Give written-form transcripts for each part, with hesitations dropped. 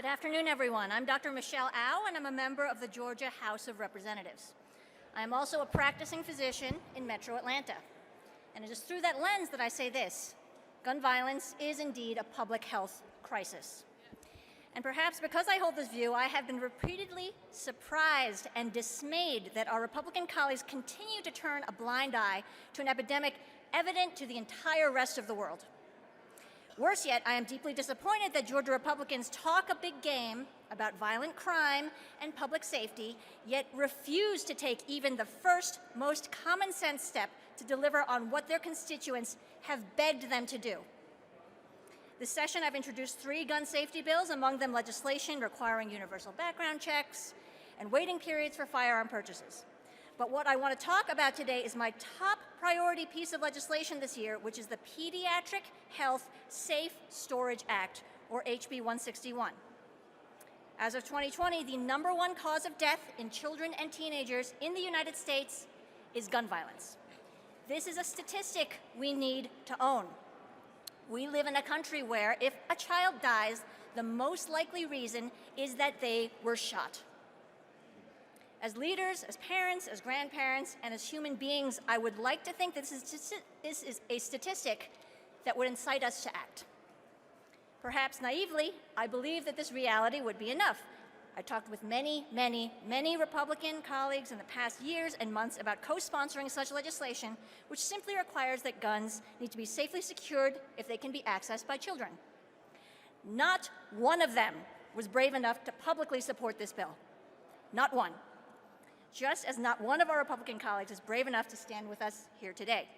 Good afternoon, everyone. I'm Dr. Michelle Au, and I'm a member of the Georgia House of Representatives. I am also a practicing physician in Metro Atlanta. And it is through that lens that I say this: gun violence is indeed a public health crisis. And perhaps because I hold this view, I have been repeatedly surprised and dismayed that our Republican colleagues continue to turn a blind eye to an epidemic evident to the entire rest of the world. Worse yet, I am deeply disappointed that Georgia Republicans talk a big game about violent crime and public safety, yet refuse to take even the first, most common sense step to deliver on what their constituents have begged them to do. This session, I've introduced 3 gun safety bills, among them legislation requiring universal background checks and waiting periods for firearm purchases. But what I want to talk about today is my top priority piece of legislation this year, which is the Pediatric Health Safe Storage Act, or HB 161. As of 2020, the #1 cause of death in children and teenagers in the United States is gun violence. This is a statistic we need to own. We live in a country where if a child dies, the most likely reason is that they were shot. As leaders, as parents, as grandparents, and as human beings, I would like to think this is a statistic that would incite us to act. Perhaps naively, I believe that this reality would be enough. I talked with many Republican colleagues in the past years and months about co-sponsoring such legislation, which simply requires that guns need to be safely secured if they can be accessed by children. Not one of them was brave enough to publicly support this bill. Not one. Just as not one of our Republican colleagues is brave enough to stand with us here today.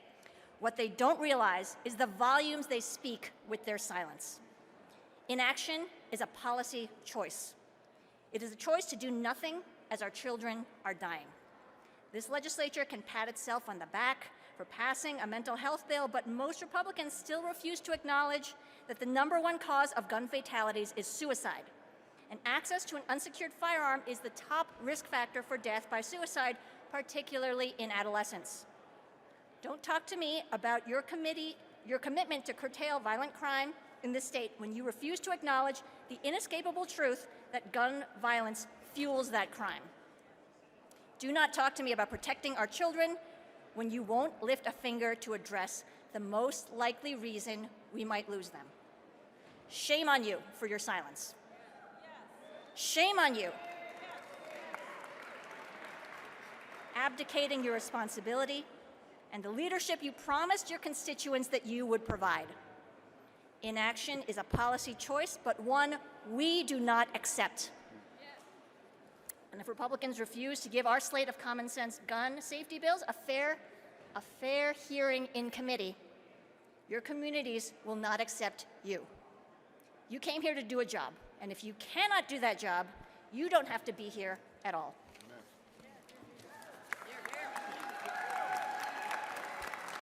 What they don't realize is the volumes they speak with their silence. Inaction is a policy choice. It is a choice to do nothing as our children are dying. This legislature can pat itself on the back for passing a mental health bill, but most Republicans still refuse to acknowledge that the #1 cause of gun fatalities is suicide. And access to an unsecured firearm is the top risk factor for death by suicide, particularly in adolescence. Don't talk to me about your commitment to curtail violent crime in this state when you refuse to acknowledge the inescapable truth that gun violence fuels that crime. Do not talk to me about protecting our children when you won't lift a finger to address the most likely reason we might lose them. Shame on you for your silence. Shame on you. Abdicating your responsibility and the leadership you promised your constituents that you would provide. Inaction is a policy choice, but one we do not accept. And if Republicans refuse to give our slate of common sense gun safety bills a fair hearing in committee, your communities will not accept you. You came here to do a job. And if you cannot do that job, you don't have to be here at all.